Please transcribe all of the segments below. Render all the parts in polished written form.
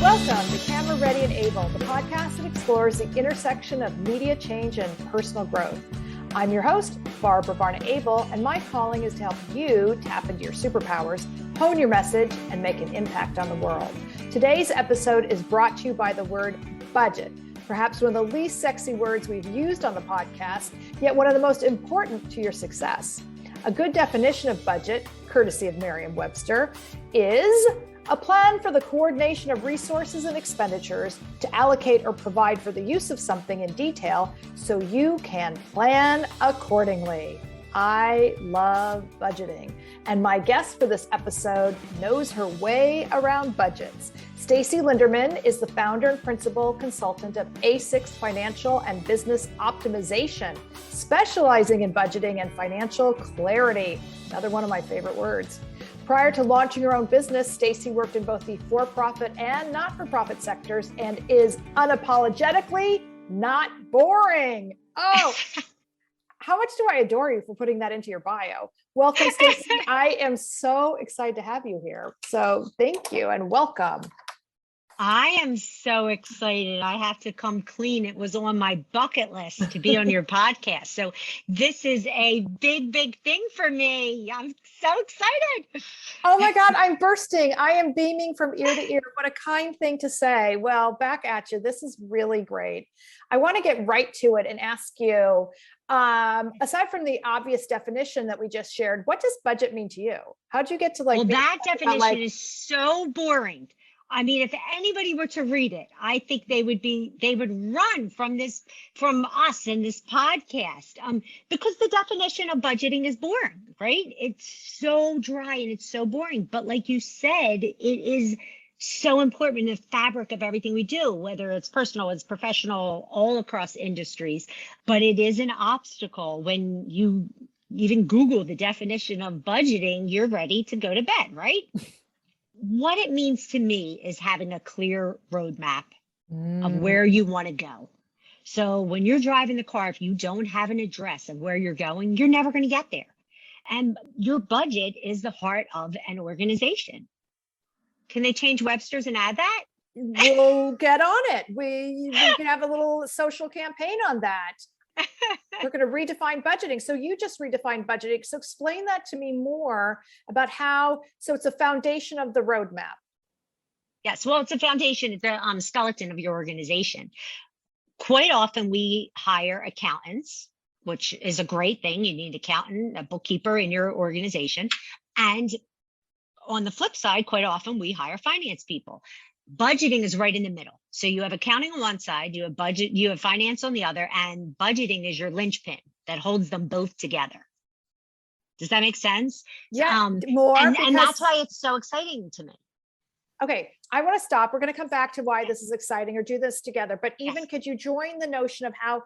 Welcome to Camera Ready and Abel, the podcast that explores the intersection of media change and personal growth. I'm your host, Barna Abel, and my calling is to help you tap into your superpowers, hone your message, and make an impact on the world. Today's episode is brought to you by the word budget, perhaps one of the least sexy words we've used on the podcast, yet one of the most important to your success. A good definition of budget, courtesy of Merriam-Webster, is a plan for the coordination of resources and expenditures to allocate or provide for the use of something in detail so you can plan accordingly. I love budgeting, and my guest for this episode knows her way around budgets. Stacey Linderman is the founder and principal consultant of A6 Financial and Business Optimization, specializing in budgeting and financial clarity. Another one of my favorite words. Prior to launching her own business, Stacey worked in both the for-profit and not-for-profit sectors and is unapologetically not boring. Oh, how much do I adore you for putting that into your bio? Welcome, Stacey. I am so excited to have you here. So thank you and welcome. I am so excited. I have to come clean. It was on my bucket list to be on your podcast. So this is a big, big thing for me. I'm so excited. Oh my God, I'm bursting. I am beaming from ear to ear. What a kind thing to say. Well, back at you. This is really great. I want to get right to it and ask you, aside from the obvious definition that we just shared, what does budget mean to you? How'd you get to Well, that definition is so boring. I mean, if anybody were to read it, I think they would run from us in this podcast, because the definition of budgeting is boring, right? It's so dry and it's so boring. But like you said, it is so important in the fabric of everything we do, whether it's personal, it's professional, all across industries. But it is an obstacle when you even Google the definition of budgeting, you're ready to go to bed, right? What it means to me is having a clear roadmap of where you want to go. So when you're driving the car, if you don't have an address of where you're going, you're never going to get there. And your budget is the heart of an organization. Can they change Webster's and add that? We'll get on it. We can have a little social campaign on that. We're going to redefine budgeting. So you just redefined budgeting. So explain that to me more about so it's a foundation of the roadmap. Yes, well, it's a foundation. It's the skeleton of your organization. Quite often we hire accountants, which is a great thing. You need an accountant, a bookkeeper in your organization. And on the flip side, quite often we hire finance people. Budgeting is right in the middle. So you have accounting on one side, you have budget, you have finance on the other, and budgeting is your linchpin that holds them both together. Does that make sense? Yeah, and that's why it's so exciting to me. Okay, I want to stop. We're going to come back to why this is exciting or do this together. But even Could you join the notion of how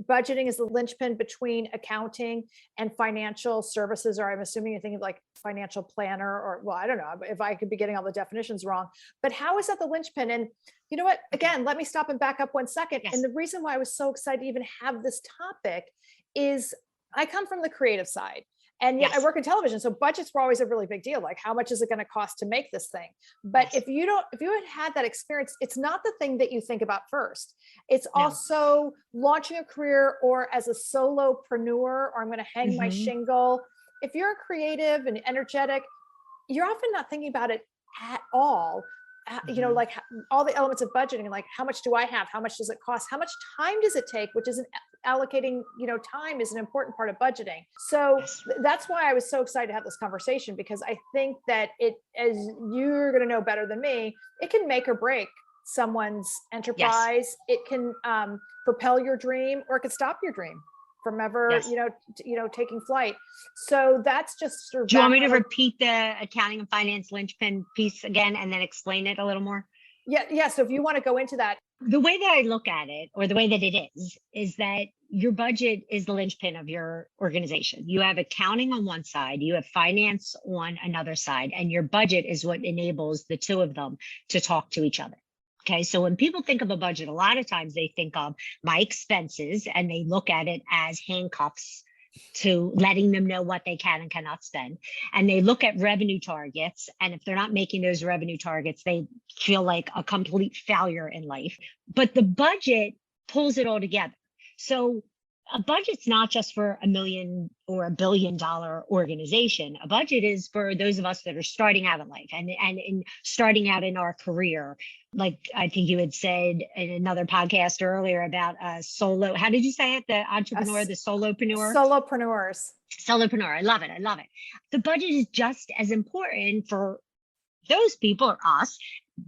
budgeting is the linchpin between accounting and financial services? Or I'm assuming you're thinking of like financial planner or, well, I don't know if I could be getting all the definitions wrong, but how is that the linchpin? And you know what, again, let me stop and back up 1 second. Yes. And the reason why I was so excited to even have this topic is I come from the creative side. And yet I work in television. So budgets were always a really big deal. Like, how much is it going to cost to make this thing? But if you had that experience, it's not the thing that you think about first. It's also launching a career or as a solopreneur, or I'm going to hang my shingle. If you're creative and energetic, you're often not thinking about it at all. You know, like all the elements of budgeting, like how much do I have? How much does it cost? How much time does it take? Which is allocating, time is an important part of budgeting. So that's why I was so excited to have this conversation, because I think that as you're going to know better than me, it can make or break someone's enterprise. It can propel your dream, or it could stop your dream from ever, taking flight. So that's just sort of. Do you want me to repeat the accounting and finance linchpin piece again and then explain it a little more? Yeah. So if you want to go into that. The way that I look at it, or the way that it is that your budget is the linchpin of your organization. You have accounting on one side, you have finance on another side, and your budget is what enables the two of them to talk to each other. Okay, so when people think of a budget, a lot of times they think of my expenses and they look at it as handcuffs to letting them know what they can and cannot spend. And they look at revenue targets. And if they're not making those revenue targets, they feel like a complete failure in life. But the budget pulls it all together. So a budget's not just for $1 million or $1 billion organization. A budget is for those of us that are starting out in life and in starting out in our career. Like I think you had said in another podcast earlier about solo. How did you say it? The entrepreneur, the solopreneur. Solopreneur. I love it. I love it. The budget is just as important for those people or us,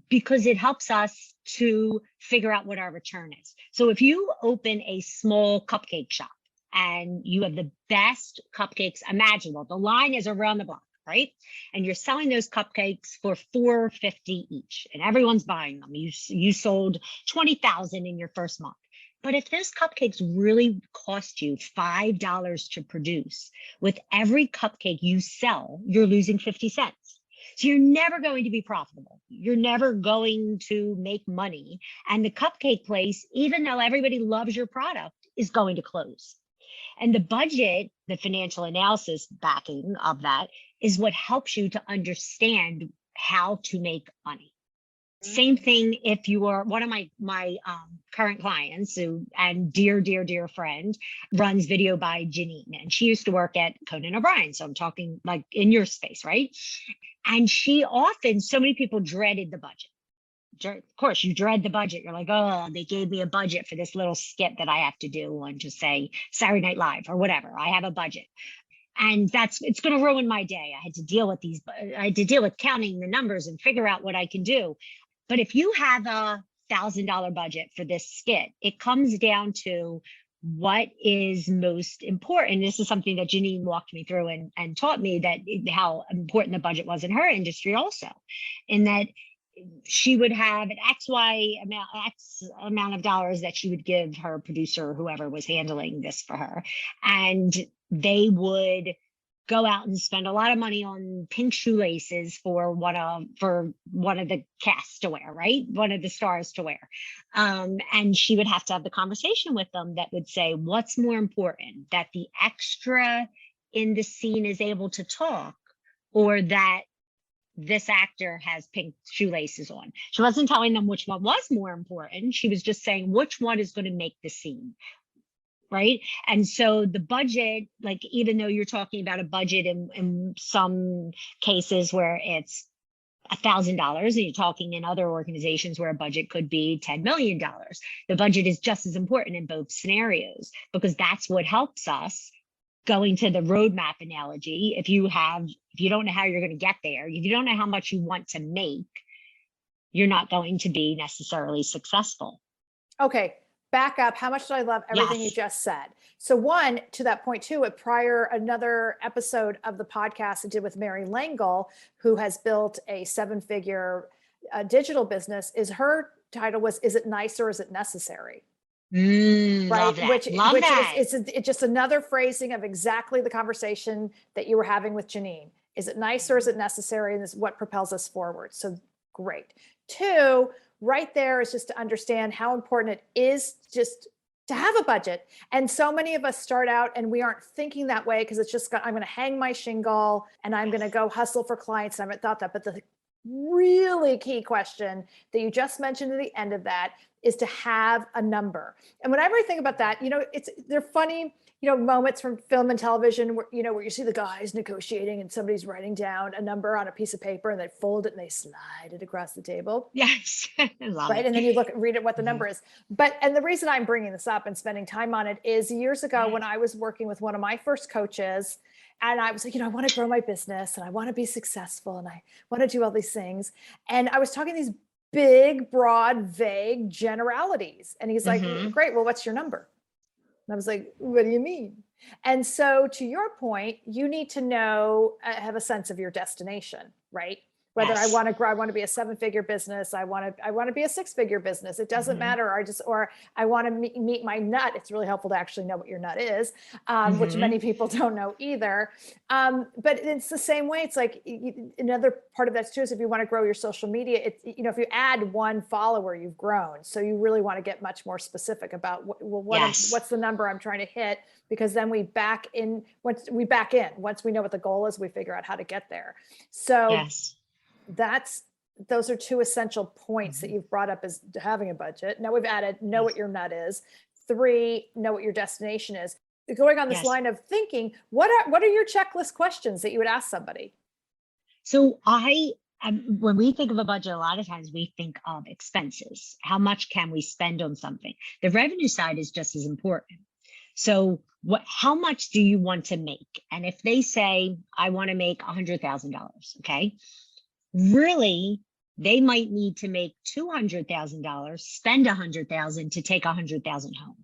because it helps us to figure out what our return is. So if you open a small cupcake shop and you have the best cupcakes imaginable, the line is around the block, right? And you're selling those cupcakes for $4.50 each, and everyone's buying them. You sold 20,000 in your first month. But if those cupcakes really cost you $5 to produce, with every cupcake you sell, you're losing 50 cents. So you're never going to be profitable. You're never going to make money. And the cupcake place, even though everybody loves your product, is going to close. And the budget, the financial analysis backing of that, is what helps you to understand how to make money. Same thing if you are one of my current clients and dear friend runs Video by Janine, and she used to work at Conan O'Brien. So I'm talking like in your space, right? And so many people dreaded the budget. Of course, you dread the budget. You're like, oh, they gave me a budget for this little skit that I have to do on, just say, Saturday Night Live or whatever. I have a budget. And it's going to ruin my day. I had to deal with counting the numbers and figure out what I can do. But if you have a $1,000 budget for this skit, it comes down to what is most important. This is something that Janine walked me through and taught me that how important the budget was in her industry also, in that she would have an X amount of dollars that she would give her producer, whoever was handling this for her. And they would go out and spend a lot of money on pink shoelaces for one of the cast to wear, right? One of the stars to wear. And she would have to have the conversation with them that would say, what's more important, that the extra in the scene is able to talk, or that this actor has pink shoelaces on? She wasn't telling them which one was more important. She was just saying which one is going to make the scene. Right. And so the budget, like, even though you're talking about a budget in some cases where it's $1,000, and you're talking in other organizations where a budget could be $10 million, the budget is just as important in both scenarios, because that's what helps us. Going to the roadmap analogy, if you don't know how you're going to get there, if you don't know how much you want to make, you're not going to be necessarily successful. Okay. Back up. How much did I love everything you just said? So one, to that point too, another episode of the podcast I did with Mary Langle, who has built a 7-figure digital business, her title was, "Is it nice or is it necessary?" Right. Love that. It's just another phrasing of exactly the conversation that you were having with Janine. Is it nice or is it necessary? And this is what propels us forward. So great. 2, right there is just to understand how important it is just to have a budget. And so many of us start out and we aren't thinking that way, because it's just, I'm going to hang my shingle and I'm going to go hustle for clients. I haven't thought that. But the really key question that you just mentioned at the end of that is to have a number. And whenever I think about that, they're funny, moments from film and television where you see the guys negotiating and somebody's writing down a number on a piece of paper and they fold it and they slide it across the table. Yes. Right. And then you read it, what the number is. And the reason I'm bringing this up and spending time on it is years ago when I was working with one of my first coaches, and I was like, I want to grow my business and I want to be successful and I want to do all these things. And I was talking these big, broad, vague generalities. And he's like, great, well, what's your number? And I was like, what do you mean? And so to your point, you need to have a sense of your destination, right? whether I Yes. want to grow, I want to be a 7-figure business. I want to be a 6-figure business. It doesn't matter. Or I want to meet my nut. It's really helpful to actually know what your nut is, which many people don't know either. But it's the same way. It's like another part of that too is if you want to grow your social media, it's, if you add 1 follower, you've grown. So you really want to get much more specific about what's the number I'm trying to hit, because then we back in. Once we know what the goal is, we figure out how to get there. So Yes. those are 2 essential points that you've brought up as having a budget. Now we've added, know what your nut is. 3, know what your destination is. Going on this line of thinking, what are your checklist questions that you would ask somebody? So when we think of a budget, a lot of times we think of expenses. How much can we spend on something? The revenue side is just as important. So how much do you want to make? And if they say, I want to make $100,000, okay, really, they might need to make $200,000, spend $100,000 to take $100,000 home.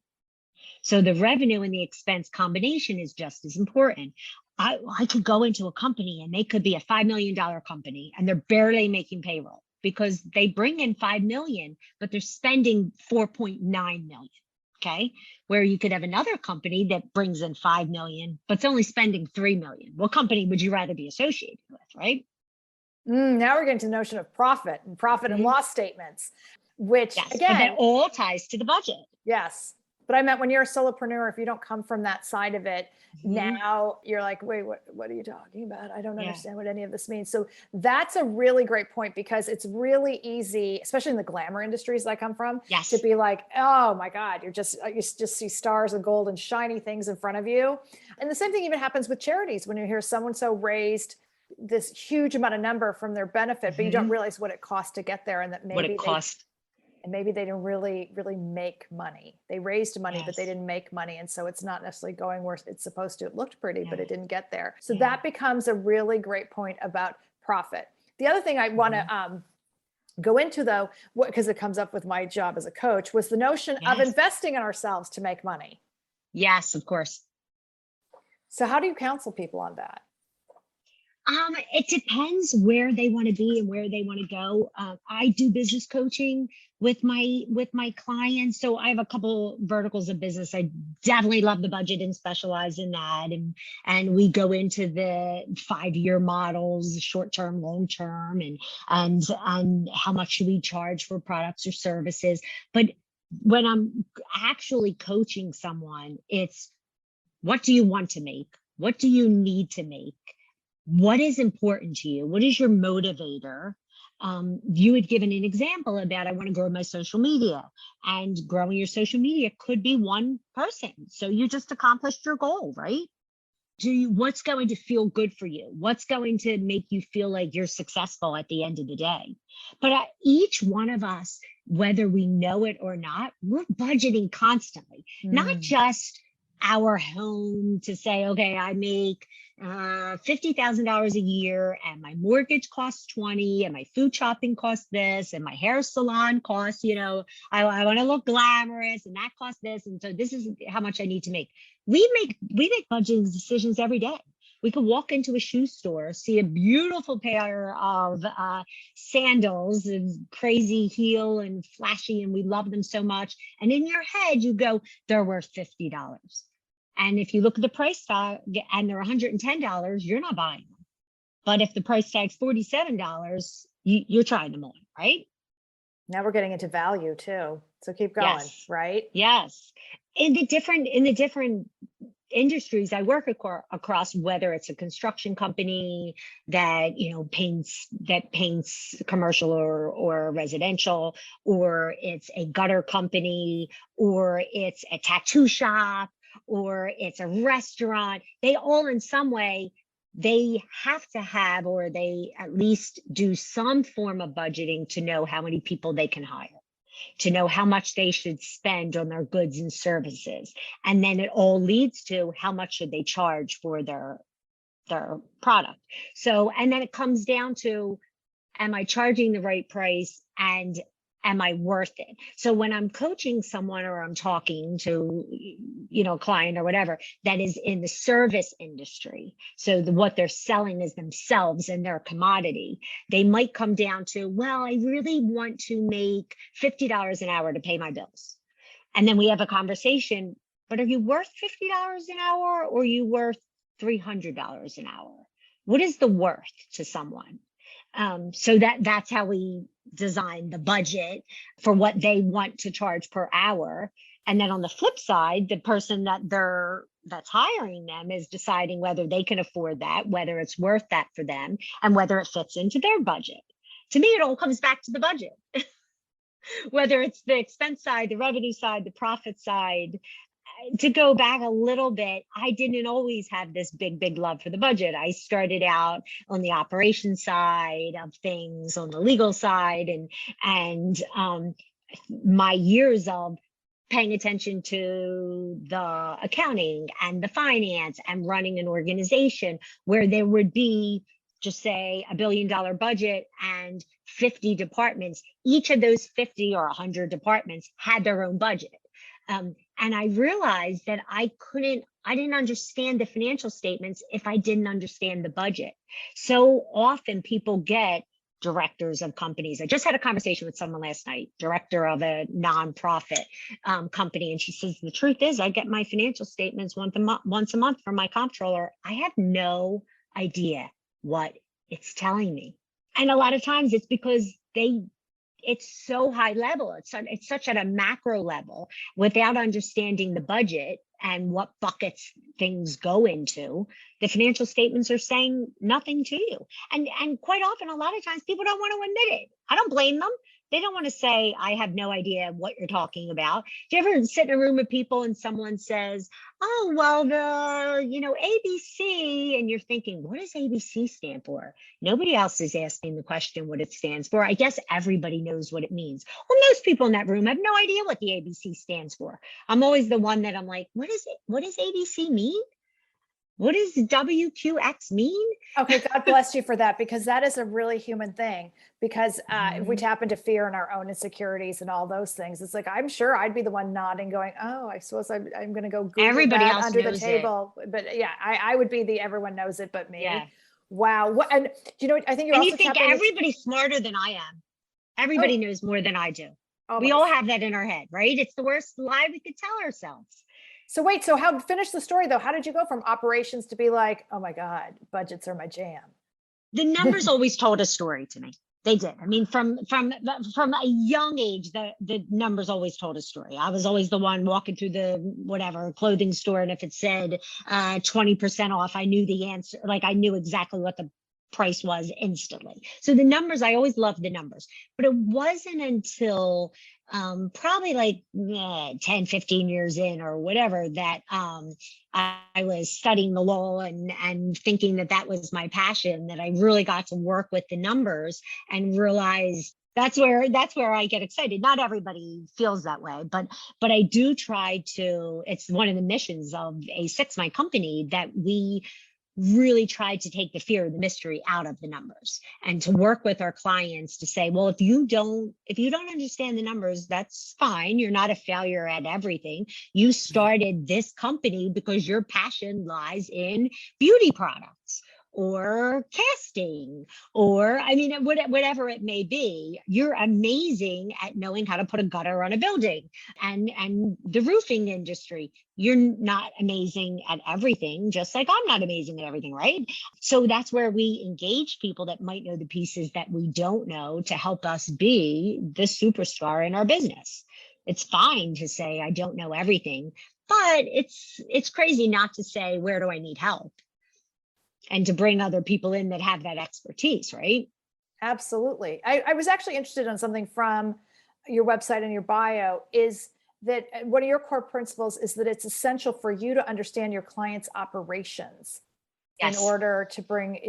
So the revenue and the expense combination is just as important. I could go into a company and they could be a $5 million company and they're barely making payroll because they bring in 5 million, but they're spending 4.9 million. Okay. Where you could have another company that brings in 5 million, but it's only spending 3 million. What company would you rather be associated with? Right. Now we're getting to the notion of profit and loss statements, which again, but that all ties to the budget. Yes. But I meant when you're a solopreneur, if you don't come from that side of it, now you're like, wait, what are you talking about? I don't understand what any of this means. So that's a really great point, because it's really easy, especially in the glamour industries that I come from, to be like, oh my God, you just see stars and gold and shiny things in front of you. And the same thing even happens with charities when you hear so raised this huge amount of number from their benefit, but you don't realize what it costs to get there, and that maybe maybe they didn't really make money. They raised money, but they didn't make money. And so it's not necessarily going where it's supposed to. It looked pretty, but it didn't get there. So that becomes a really great point about profit. The other thing I want to go into, though, because it comes up with my job as a coach, was the notion of investing in ourselves to make money. Yes, of course. So how do you counsel people on that? It depends where they want to be and where they want to go. I do business coaching with my clients. So I have a couple verticals of business. I definitely love the budget and specialize in that. And we go into the 5-year models, short-term, long-term, and how much should we charge for products or services. But when I'm actually coaching someone, it's, what do you want to make? What do you need to make? What is important to you? What is your motivator? You had given an example about, I want to grow my social media, and growing your social media could be one person. So you just accomplished your goal, right? What's going to feel good for you? What's going to make you feel like you're successful at the end of the day? But each one of us, whether we know it or not, we're budgeting constantly, not just our home to say, okay, I make $50,000 a year and my mortgage costs 20 and my food shopping costs this and my hair salon costs, I want to look glamorous and that costs this. And so this is how much I need to make. We make budgeting decisions every day. We could walk into a shoe store, see a beautiful pair of sandals and crazy heel and flashy, and we love them so much. And in your head, you go, they're worth $50. And if you look at the price tag and they're $110, you're not buying them. But if the price tag's $47, you're trying them on, right? Now we're getting into value too. So keep going, right? Yes. In the different industries I work across, whether it's a construction company that paints commercial or residential, or it's a gutter company, or it's a tattoo shop, or it's a restaurant, they all in some way, they have to have, or they at least do some form of budgeting to know how many people they can hire, to know how much they should spend on their goods and services. And then it all leads to how much should they charge for their product. So, and then it comes down to, am I charging the right price? And Am I worth it? So when I'm coaching someone or I'm talking to, a client or whatever that is in the service industry, so what they're selling is themselves and their commodity, they might come down to, well, I really want to make $50 an hour to pay my bills. And then we have a conversation, but are you worth $50 an hour, or are you worth $300 an hour? What is the worth to someone? So that's how we design the budget for what they want to charge per hour. And then on the flip side, the person that's hiring them is deciding whether they can afford that, whether it's worth that for them, and whether it fits into their budget. To me, it all comes back to the budget, whether it's the expense side, the revenue side, the profit side. To go back a little bit, I didn't always have this big love for the budget. I started out on the operations side of things, on the legal side, and my years of paying attention to the accounting and the finance and running an organization where there would be, just say, $1 billion budget and 50 departments. Each of those 50 or 100 departments had their own budget. And I realized that I didn't understand the financial statements if I didn't understand the budget. So often people get directors of companies. I just had a conversation with someone last night, director of a nonprofit company. And she says, the truth is, I get my financial statements once a month from my comptroller. I have no idea what it's telling me. And a lot of times it's because it's so high level. It's such at a macro level without understanding the budget and what buckets things go into. The financial statements are saying nothing to you. And quite often, a lot of times people don't want to admit it. I don't blame them. They don't want to say, I have no idea what you're talking about. Do you ever sit in a room of people and someone says, oh, well, ABC, and you're thinking, what does ABC stand for? Nobody else is asking the question what it stands for. I guess everybody knows what it means. Well, most people in that room have no idea what the ABC stands for. I'm always the one that I'm like, what is it? What does ABC mean? What does WQX mean? Okay, God bless you for that, because that is a really human thing. Because if we tap into fear and our own insecurities and all those things, it's like, I'm sure I'd be the one nodding, going, oh, I suppose I'm going to go Google Everybody that else under the knows table. But yeah, I would be the everyone knows it but me. Yeah. Wow. And I think you're And also you think everybody's smarter than I am. Everybody knows more than I do. Almost. We all have that in our head, right? It's the worst lie we could tell ourselves. So wait, finish the story though. How did you go from operations to be like, oh my God, budgets are my jam? The numbers always told a story to me. They did. I mean, from a young age, the numbers always told a story. I was always the one walking through the clothing store, and if it said 20% off, I knew the answer. Like, I knew exactly what the price was instantly. So the numbers, I always loved the numbers. But it wasn't until probably like 10, 15 years in or whatever that I was studying the law and thinking that was my passion, that I really got to work with the numbers and realized that's where I get excited. Not everybody feels that way, but I do try to. It's one of the missions of A6, my company, that we really tried to take the fear of the mystery out of the numbers and to work with our clients to say, well, if you don't understand the numbers, that's fine. You're not a failure at everything. You started this company because your passion lies in beauty products or casting, or whatever it may be. You're amazing at knowing how to put a gutter on a building and the roofing industry. You're not amazing at everything, just like I'm not amazing at everything, right? So that's where we engage people that might know the pieces that we don't know to help us be the superstar in our business. It's fine to say I don't know everything, but it's crazy not to say, where do I need help? And to bring other people in that have that expertise, right? Absolutely. I was actually interested in something from your website and your bio, is that one of your core principles is that it's essential for you to understand your client's operations. Yes. In order to bring,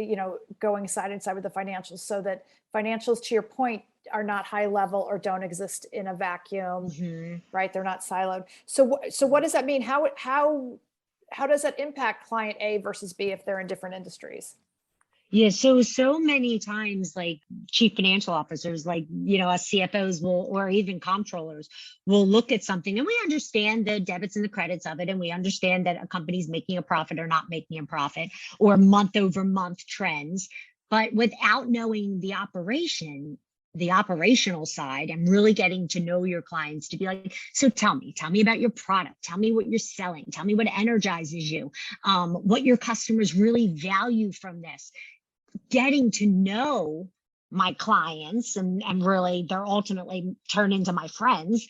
going side and side with the financials, so that financials, to your point, are not high level or don't exist in a vacuum, right? They're not siloed. So what does that mean? How does that impact client A versus B if they're in different industries? Yeah, so many times, like chief financial officers, like, us CFOs will, or even comptrollers will look at something, and we understand the debits and the credits of it, and we understand that a company's making a profit or not making a profit, or month over month trends. But without knowing the operational side, and really getting to know your clients, to be like, so tell me about your product, tell me what you're selling, tell me what energizes you, what your customers really value from this. Getting to know my clients, and really they're ultimately turn into my friends,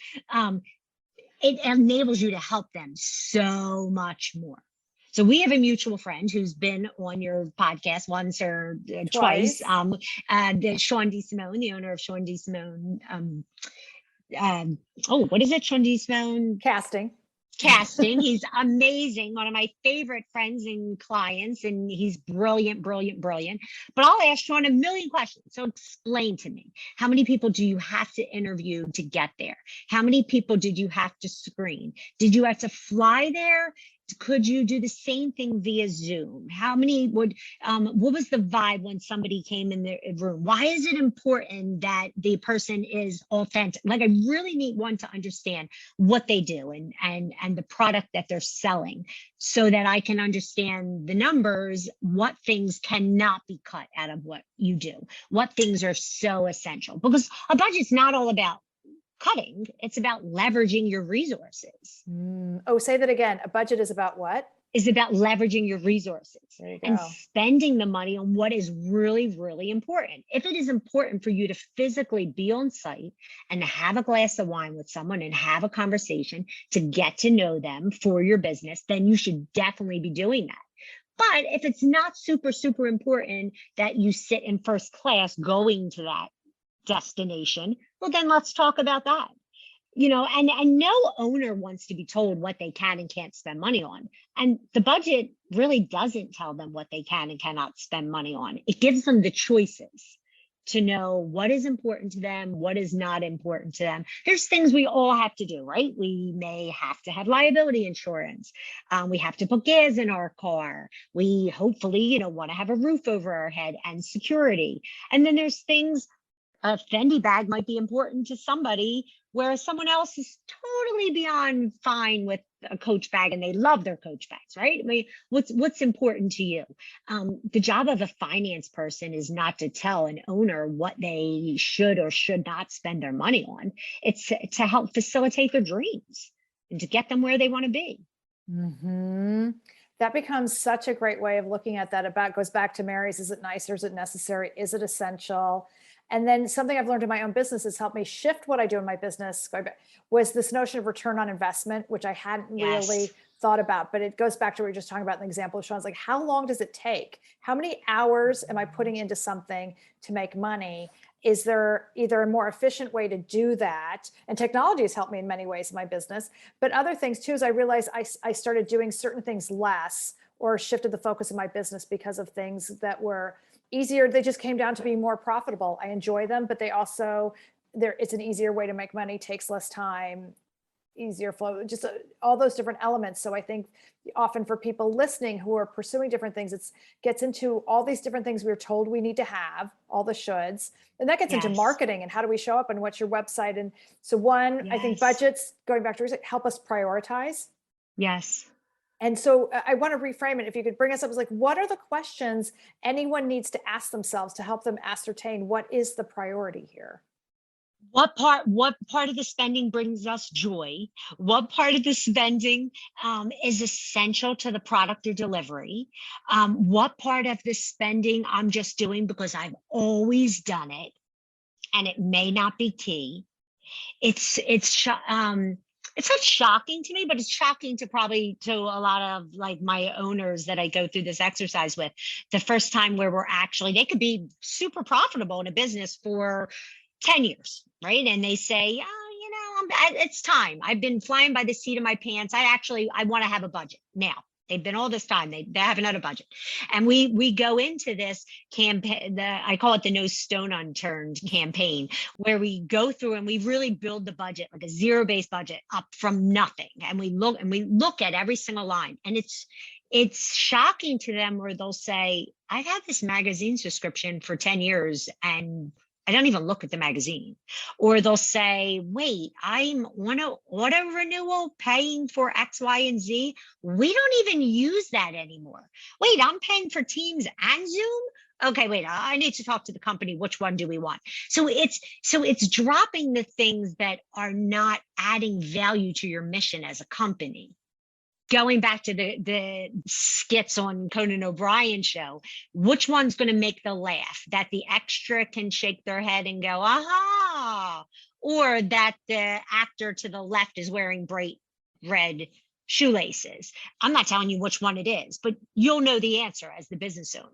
it enables you to help them so much more. So we have a mutual friend who's been on your podcast once or twice. Sean DeSimone, the owner of Sean DeSimone. What is it? Sean DeSimone Casting. He's amazing. One of my favorite friends and clients, and he's brilliant. But I'll ask Sean a million questions. So explain to me, how many people do you have to interview to get there? How many people did you have to screen? Did you have to fly there? Could you do the same thing via Zoom? How many what was the vibe when somebody came in the room? Why is it important that the person is authentic? Like, I really want to understand what they do and the product that they're selling, so that I can understand the numbers, what things cannot be cut out of what you do, what things are so essential. Because a budget's not all about cutting, it's about leveraging your resources. Say that again. A budget is about what? Is about leveraging your resources and go. spending the money on what is really, really important. If it is important for you to physically be on site and have a glass of wine with someone and have a conversation to get to know them for your business, then you should definitely be doing that. But if it's not super, super important that you sit in first class going to that destination, well, then let's talk about that. And no owner wants to be told what they can and can't spend money on. And the budget really doesn't tell them what they can and cannot spend money on. It gives them the choices to know what is important to them, what is not important to them. There's things we all have to do, right? We may have to have liability insurance. We have to put gas in our car. We hopefully, want to have a roof over our head and security. And then there's things, a Fendi bag might be important to somebody, whereas someone else is totally beyond fine with a Coach bag, and they love their Coach bags, right? I mean, what's important to you? The job of a finance person is not to tell an owner what they should or should not spend their money on. It's to help facilitate their dreams and to get them where they want to be. Mm-hmm. That becomes such a great way of looking at that. It goes back to Mary's, is it nice or is it necessary? Is it essential? And then something I've learned in my own business has helped me shift what I do in my business, was this notion of return on investment, which I hadn't really thought about. But it goes back to what we were just talking about in the example of Sean's, like, how long does it take? How many hours am I putting into something to make money? Is there either a more efficient way to do that? And technology has helped me in many ways in my business. But other things too, is I realized I started doing certain things less, or shifted the focus of my business because of things that were easier. They just came down to being more profitable. I enjoy them, but they also, it's an easier way to make money, takes less time, easier flow, just all those different elements. So I think often for people listening who are pursuing different things, it gets into all these different things we're told we need to have, all the shoulds, and that gets into marketing and how do we show up and what's your website. And so I think budgets, going back to research, help us prioritize. Yes. And so I want to reframe it. If you could bring us up, as like, what are the questions anyone needs to ask themselves to help them ascertain what is the priority here? What part of the spending brings us joy? What part of the spending is essential to the product or delivery? What part of the spending I'm just doing because I've always done it and it may not be key? It's not shocking to me, but it's shocking to a lot of like my owners that I go through this exercise with. The first time where they could be super profitable in a business for 10 years, right? And they say, it's time. I've been flying by the seat of my pants. I want to have a budget now. They've been all this time. They haven't had a budget. And we go into this campaign, I call it the No Stone Unturned campaign, where we go through and we really build the budget, like a zero-based budget, up from nothing. And we look at every single line. And it's shocking to them where they'll say, I've had this magazine subscription for 10 years and I don't even look at the magazine. Or they'll say, wait, I'm on an auto renewal paying for X, Y, and Z. We don't even use that anymore. Wait, I'm paying for Teams and Zoom? Okay, wait, I need to talk to the company. Which one do we want? So it's dropping the things that are not adding value to your mission as a company. Going back to the skits on Conan O'Brien show, which one's going to make the laugh? That the extra can shake their head and go, aha, or that the actor to the left is wearing bright red shoelaces. I'm not telling you which one it is, but you'll know the answer as the business owner.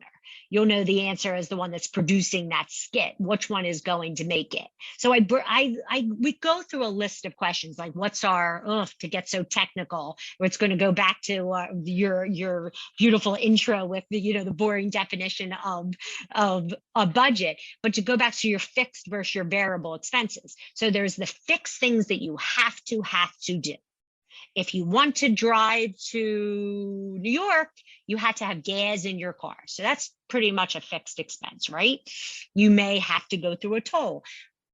You'll know the answer as the one that's producing that skit, which one is going to make it. So we go through a list of questions like, what's our, to get so technical, it's going to go back to your beautiful intro with the boring definition of a budget, but to go back to your fixed versus your variable expenses. So there's the fixed things that you have to do. If you want to drive to New York, you had to have gas in your car. So that's pretty much a fixed expense, right? You may have to go through a toll,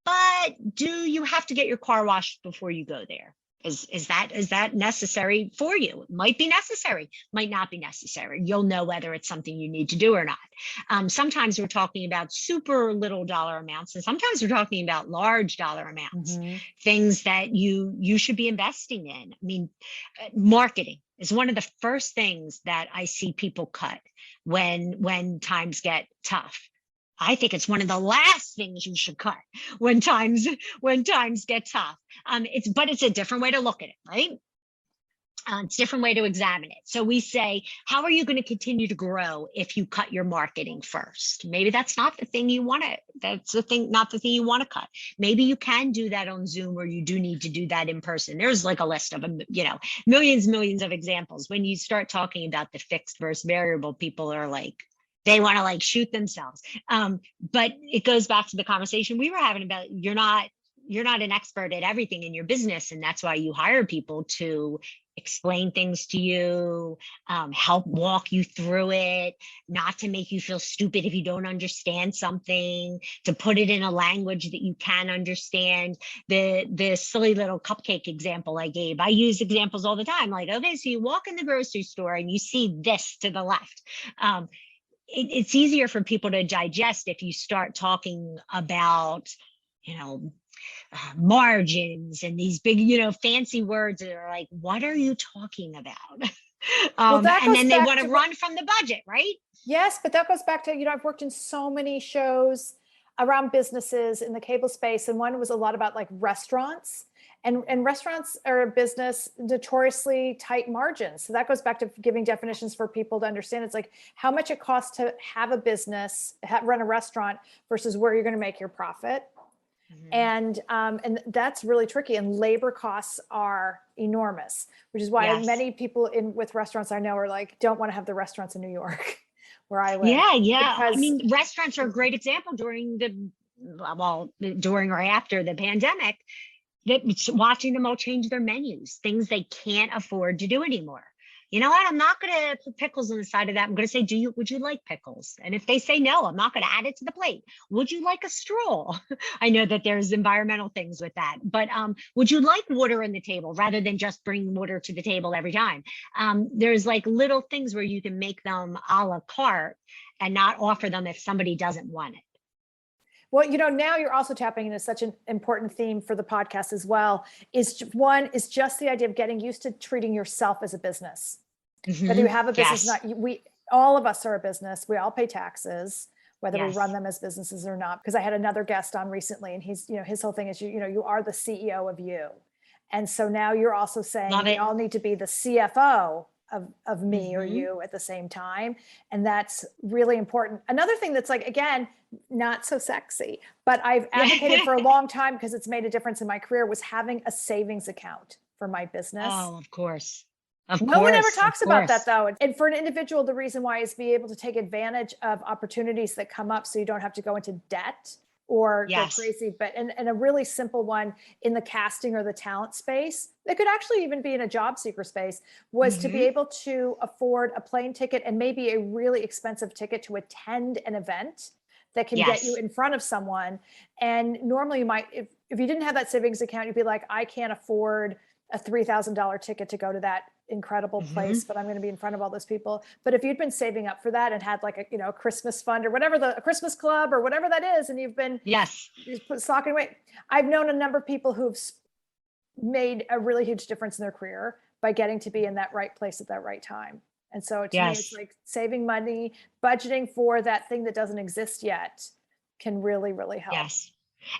but do you have to get your car washed before you go there? Is that necessary for you? It might be necessary, might not be necessary. You'll know whether it's something you need to do or not. Sometimes we're talking about super little dollar amounts, and sometimes we're talking about large dollar amounts, things that you should be investing in. I mean, marketing is one of the first things that I see people cut when times get tough. I think it's one of the last things you should cut when times get tough. It's a different way to look at it, right? It's a different way to examine it. So we say, how are you going to continue to grow if you cut your marketing first? Maybe that's not the thing you want to, not the thing you want to cut. Maybe you can do that on Zoom, or you do need to do that in person. There's like a list of, millions of examples. When you start talking about the fixed versus variable, people are like, they want to shoot themselves. But it goes back to the conversation we were having about you're not an expert at everything in your business. And that's why you hire people to explain things to you, help walk you through it, not to make you feel stupid if you don't understand something, to put it in a language that you can understand. The silly little cupcake example I gave, I use examples all the time. Like, okay, so you walk in the grocery store and you see this to the left. It's easier for people to digest if you start talking about, margins and these big, fancy words that are like, what are you talking about? And then they want to run from the budget, right? Yes, but that goes back to, I've worked in so many shows around businesses in the cable space. And one was a lot about restaurants. And restaurants are a business notoriously tight margins. So that goes back to giving definitions for people to understand. It's like how much it costs to have a business, run a restaurant versus where you're going to make your profit. And that's really tricky. And labor costs are enormous, which is why many people with restaurants I know are like, don't want to have the restaurants in New York where I live. Yeah. Because restaurants are a great example during or after the pandemic. Watching them all change their menus, things they can't afford to do anymore. You know what? I'm not going to put pickles on the side of that. I'm going to say, would you like pickles? And if they say no, I'm not going to add it to the plate. Would you like a straw? I know that there's environmental things with that, but would you like water on the table rather than just bring water to the table every time? There's little things where you can make them a la carte and not offer them if somebody doesn't want it. Well, now you're also tapping into such an important theme for the podcast as well. Is just the idea of getting used to treating yourself as a business. Whether you have a business, all of us are a business. We all pay taxes, whether we run them as businesses or not. Because I had another guest on recently, and he's, his whole thing is, you are the CEO of you. And so now you're also saying we all need to be the CFO of me or you at the same time. And that's really important. Another thing that's again, not so sexy, but I've advocated for a long time because it's made a difference in my career, was having a savings account for my business. Oh, of course. No one ever talks about that though. And for an individual, the reason why is be able to take advantage of opportunities that come up so you don't have to go into debt or go Yes. crazy. But and a really simple one in the casting or the talent space, it could actually even be in a job seeker space, was to be able to afford a plane ticket and maybe a really expensive ticket to attend an event that can get you Yes. in front of someone. And normally you might, if you didn't have that savings account, you'd be like, I can't afford a $3,000 ticket to go to that incredible place, but I'm going to be in front of all those people. But if you'd been saving up for that and had like a Christmas fund or whatever, a Christmas club or whatever that is, and you've been Yes. stocking away. I've known a number of people who've made a really huge difference in their career by getting to be in that right place at that right time. And so to me, it's like saving money, budgeting for that thing that doesn't exist yet can really, really help. Yes.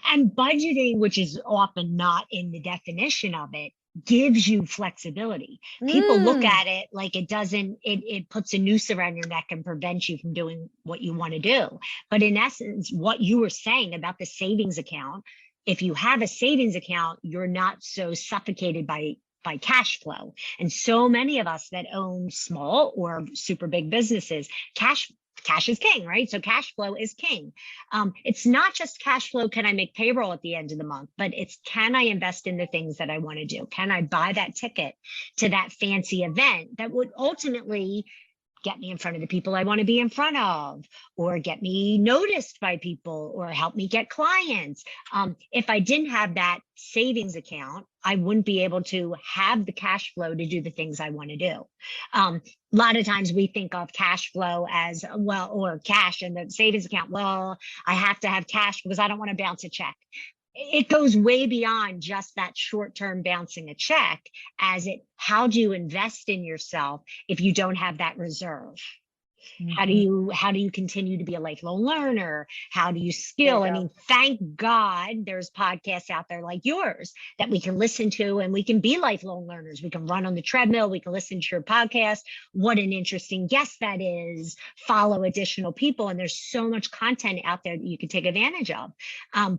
And budgeting, which is often not in the definition of it, gives you flexibility. People look at it like it puts a noose around your neck and prevents you from doing what you want to do. But in essence, what you were saying about the savings account, if you have a savings account, you're not so suffocated by cash flow. And so many of us that own small or super big businesses, cash is king, right? So cash flow is king. It's not just cash flow. Can I make payroll at the end of the month? But it's, can I invest in the things that I want to do? Can I buy that ticket to that fancy event that would ultimately get me in front of the people I want to be in front of, or get me noticed by people, or help me get clients? If I didn't have that savings account, I wouldn't be able to have the cash flow to do the things I want to do. A lot of times we think of cash flow as, well, or cash in the savings account. Well, I have to have cash because I don't want to bounce a check. It goes way beyond just that short-term bouncing a check, as how do you invest in yourself if you don't have that reserve? How do you continue to be a lifelong learner? How do you skill? I mean, thank God there's podcasts out there like yours that we can listen to, and we can be lifelong learners. We can run on the treadmill. We can listen to your podcast. What an interesting guest that is. Follow additional people. And there's so much content out there that you can take advantage of.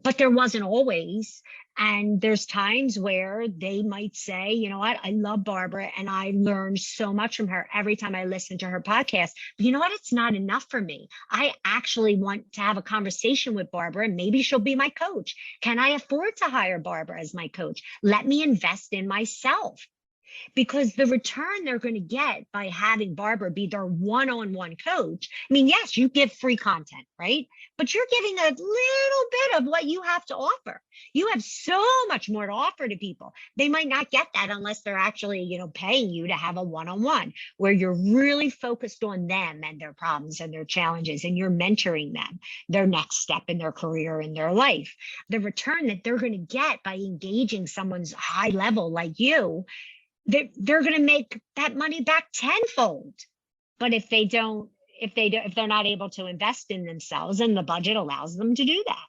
But there wasn't always. And there's times where they might say, you know what, I love Barbara and I learned so much from her every time I listen to her podcast. But you know what? It's not enough for me. I actually want to have a conversation with Barbara, and maybe she'll be my coach. Can I afford to hire Barbara as my coach? Let me invest in myself. Because the return they're going to get by having Barbara be their one-on-one coach, I mean, yes, you give free content, right? But you're giving a little bit of what you have to offer. You have so much more to offer to people. They might not get that unless they're actually, paying you to have a one-on-one where you're really focused on them and their problems and their challenges, and you're mentoring them, their next step in their career and their life. The return that they're going to get by engaging someone's high level like you, they're going to make that money back tenfold. But if they're not able to invest in themselves, and the budget allows them to do that.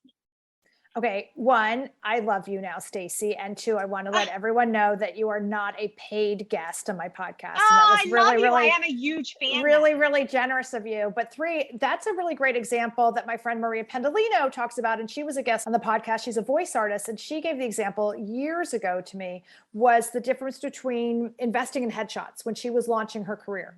Okay. One, I love you now, Stacey. And two, I want to let everyone know that you are not a paid guest on my podcast. Oh, and that was I love you. I am a huge fan. Really, really generous of you. But three, that's a really great example that my friend Maria Pendolino talks about. And she was a guest on the podcast. She's a voice artist. And she gave the example years ago to me, was the difference between investing in headshots when she was launching her career.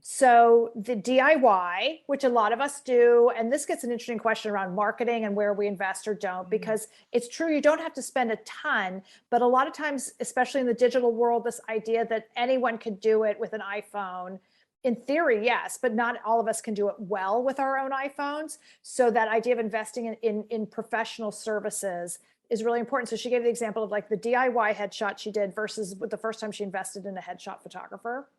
So the DIY, which a lot of us do, and this gets an interesting question around marketing and where we invest or don't, because it's true, you don't have to spend a ton, but a lot of times, especially in the digital world, this idea that anyone could do it with an iPhone, in theory, yes, but not all of us can do it well with our own iPhones. So that idea of investing in professional services is really important. So she gave the example of like the DIY headshot she did versus the first time she invested in a headshot photographer.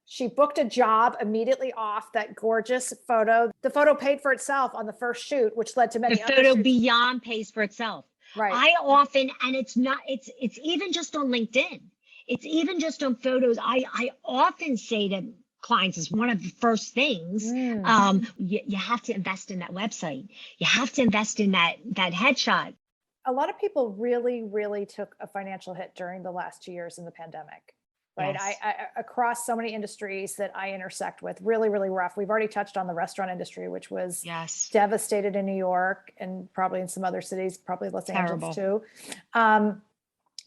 She booked a job immediately off that gorgeous photo. The photo paid for itself on the first shoot, which led to many other shoots. The photo beyond pays for itself. Right. I often, and it's even just on LinkedIn. It's even just on photos. I often say to clients, is one of the first things, you have to invest in that website. You have to invest in that headshot. A lot of people really, really took a financial hit during the last 2 years in the pandemic. Right. Yes. I across so many industries that I intersect with, really, really rough. We've already touched on the restaurant industry, which was devastated in New York and probably in some other cities, probably Los Angeles too.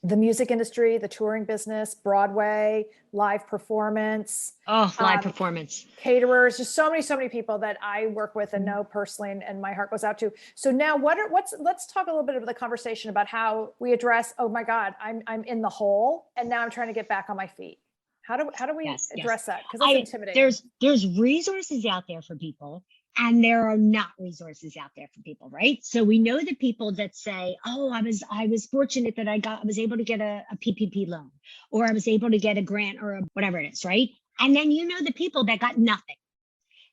the music industry, the touring business, Broadway, live performance. Oh, live performance. Caterers, just so many people that I work with and know personally, and my heart goes out to. So now let's talk a little bit of the conversation about how we address, oh my God, I'm in the hole and now I'm trying to get back on my feet. How do we address that? Because that's intimidating. There's resources out there for people, and there are not resources out there for people, right? So we know the people that say, oh, I was fortunate that I was able to get a PPP loan, or I was able to get a grant, or whatever it is, right? And then you know the people that got nothing.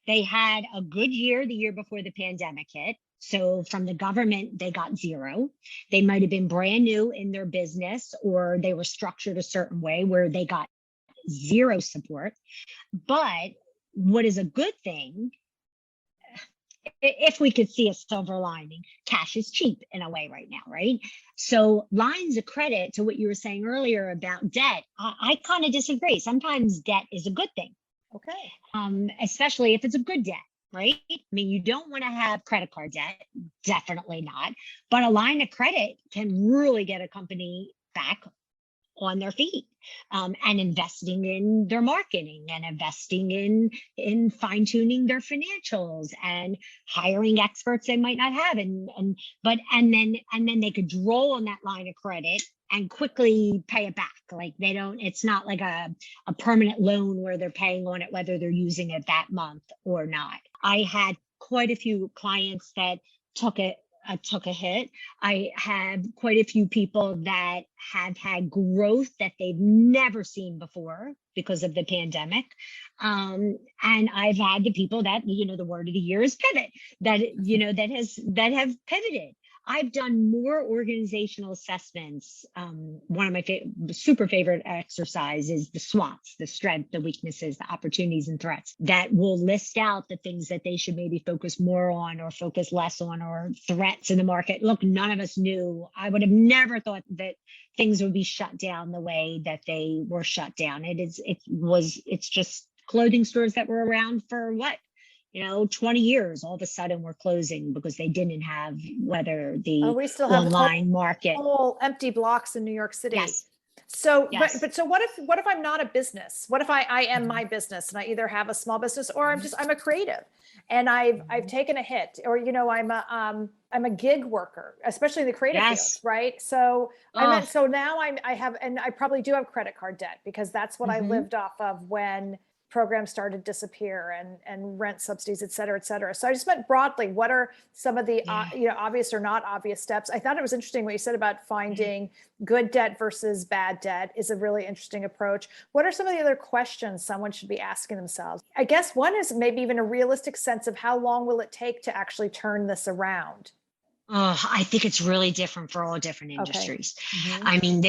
They had a good year the year before the pandemic hit. So from the government, they got zero. They might have been brand new in their business, or they were structured a certain way where they got zero support. But what is a good thing, if we could see a silver lining, cash is cheap in a way right now, right? So lines of credit, to what you were saying earlier about debt, I kind of disagree. Sometimes debt is a good thing. Okay. Especially if it's a good debt, right? I mean, you don't want to have credit card debt, definitely not. But a line of credit can really get a company back on their feet, and investing in their marketing, and investing in fine-tuning their financials, and hiring experts they might not have, and then they could draw on that line of credit and quickly pay it back. Like it's not like a permanent loan where they're paying on it whether they're using it that month or not. I had quite a few clients that took a hit. I have quite a few people that have had growth that they've never seen before because of the pandemic. And I've had the people that, the word of the year is pivot, that have pivoted. I've done more organizational assessments. One of my super favorite exercise is the SWOTs, the strengths, the weaknesses, the opportunities and threats, that will list out the things that they should maybe focus more on or focus less on, or threats in the market. Look, none of us knew. I would have never thought that things would be shut down the way that they were shut down. It's just clothing stores that were around for what? 20 years, all of a sudden we're closing because they didn't have whether the we still have online market. Whole empty blocks in New York City. Yes. So, yes. But so what if I'm not a business? What if I am my business, and I either have a small business or I'm a creative, and I've taken a hit, or I'm a gig worker, especially in the creative fields, right? So so now I have, and I probably do have credit card debt because that's what I lived off of when programs started to disappear, and rent subsidies, et cetera, et cetera. So I just meant broadly, what are some of the obvious or not obvious steps? I thought it was interesting what you said about finding good debt versus bad debt is a really interesting approach. What are some of the other questions someone should be asking themselves? I guess one is maybe even a realistic sense of how long will it take to actually turn this around? Oh, I think it's really different for all different industries. Okay. I mean,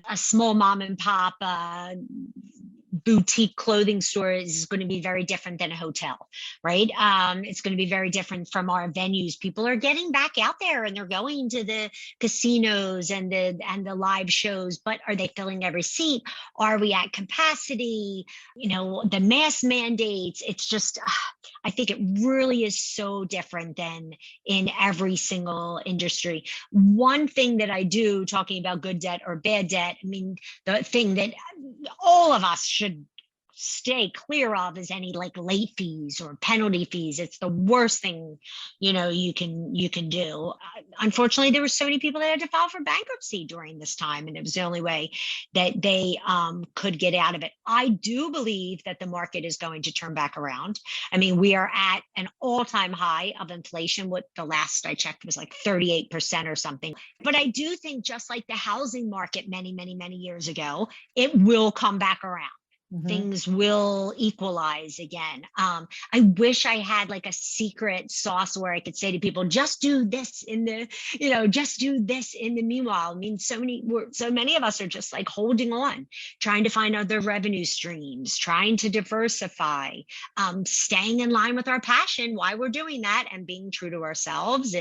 a small mom and pop boutique clothing store is going to be very different than a hotel, right? It's going to be very different from our venues. People are getting back out there and they're going to the casinos and the live shows, but are they filling every seat? Are we at capacity? The mask mandates, it's just, I think it really is so different than in every single industry. One thing that I do, talking about good debt or bad debt, I mean, the thing that all of us should stay clear of is any late fees or penalty fees. It's the worst thing, you can do. Unfortunately, there were so many people that had to file for bankruptcy during this time, and it was the only way that they could get out of it. I do believe that the market is going to turn back around. I mean, we are at an all-time high of inflation. What the last I checked was 38% or something. But I do think, just like the housing market many, many, many years ago, it will come back around. Things will equalize again. I wish I had a secret sauce where I could say to people, just do this in the, just do this in the meanwhile. I mean, so many of us are just holding on, trying to find other revenue streams, trying to diversify, staying in line with our passion while we're doing that, and being true to ourselves,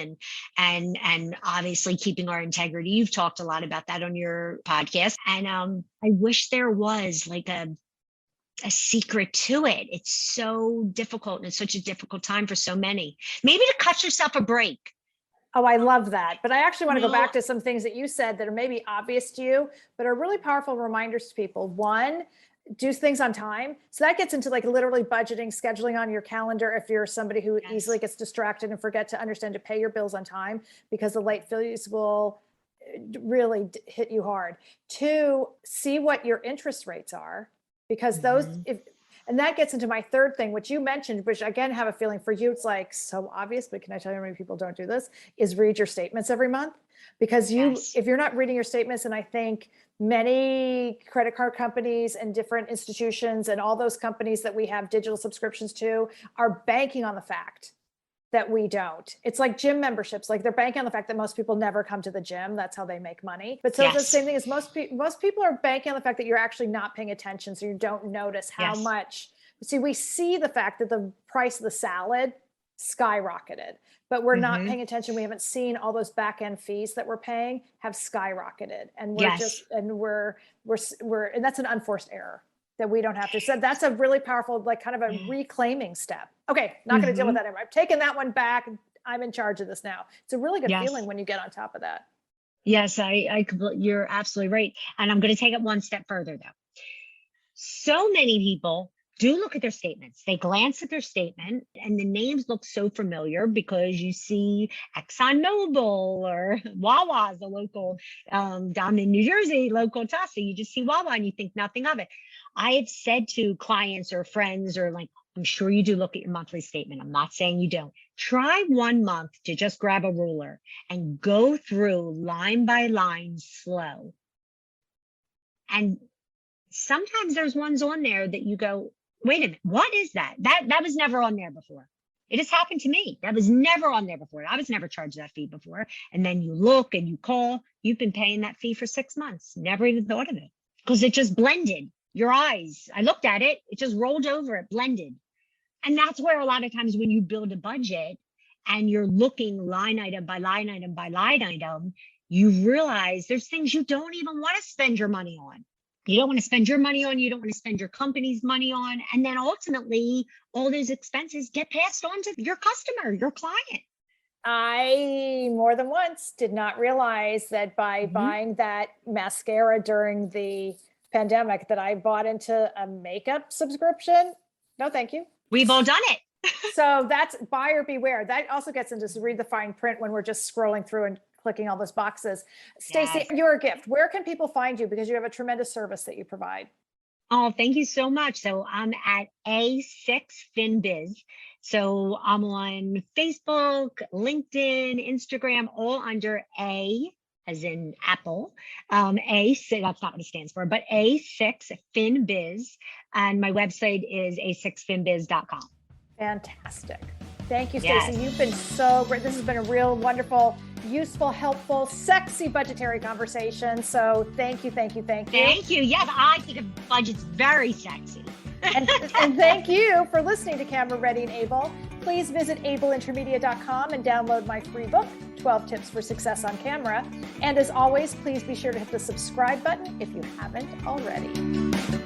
and obviously keeping our integrity. You've talked a lot about that on your podcast. And I wish there was a secret to it. It's so difficult, and it's such a difficult time for so many. Maybe to cut yourself a break. Oh, I love that. But I actually want to go No. back to some things that you said that are maybe obvious to you, but are really powerful reminders to people. One, do things on time. So that gets into like literally budgeting, scheduling on your calendar. If you're somebody who Yes. easily gets distracted and forget to understand to pay your bills on time, because the late fees will really hit you hard. Two, see what your interest rates are, because those, and that gets into my third thing, which you mentioned, which again, have a feeling for you, it's like so obvious, but can I tell you how many people don't do this, is read your statements every month. Because if you're not reading your statements, and I think many credit card companies and different institutions and all those companies that we have digital subscriptions to are banking on the fact that we don't. It's like gym memberships, like they're banking on the fact that most people never come to the gym. That's how they make money. But so it's the same thing as most people are banking on the fact that you're actually not paying attention, so you don't notice how much. See, we see the fact that the price of the salad skyrocketed, but we're not paying attention. We haven't seen all those back end fees that we're paying have skyrocketed, and we're and that's an unforced error that we don't have to. So that's a really powerful, like kind of a reclaiming step. Okay, not going to deal with that anymore. I've taken that one back. I'm in charge of this now. It's a really good feeling when you get on top of that. Yes, you're absolutely right. And I'm going to take it one step further though. So many people do look at their statements. They glance at their statement and the names look so familiar because you see ExxonMobil or Wawa's a local, down in New Jersey, local to us. So you just see Wawa and you think nothing of it. I have said to clients or friends or like, I'm sure you do look at your monthly statement. I'm not saying you don't. Try 1 month to just grab a ruler and go through line by line slow. And sometimes there's ones on there that you go, wait a minute, what is that? That was never on there before. It has happened to me. That was never on there before. I was never charged that fee before. And then you look and you call, you've been paying that fee for 6 months. Never even thought of it because it just blended your eyes. I looked at it, it just rolled over, it blended. And that's where a lot of times when you build a budget and you're looking line item by line item by line item, you realize there's things you don't even want to spend your money on. You don't want to spend your money on, you don't want to spend your company's money on. And then ultimately, all those expenses get passed on to your customer, your client. I, more than once, did not realize that by buying that mascara during the pandemic that I bought into a makeup subscription. No, thank you. We've all done it. So that's buyer beware. That also gets into read the fine print when we're just scrolling through and clicking all those boxes. Stacey, your gift, where can people find you? Because you have a tremendous service that you provide. Oh, thank you so much. So I'm at A6FinBiz. So I'm on Facebook, LinkedIn, Instagram, all under A as in Apple. A6, that's not what it stands for, but A6FinBiz. And my website is a6finbiz.com. Fantastic. Thank you, Stacey. You've been so great. This has been a real wonderful, useful, helpful, sexy budgetary conversation. So thank you, thank you, thank you. Thank you. Yes, I think a budget's very sexy. and thank you for listening to Camera Ready and Able. Please visit ableintermedia.com and download my free book, 12 Tips for Success on Camera. And as always, please be sure to hit the subscribe button if you haven't already.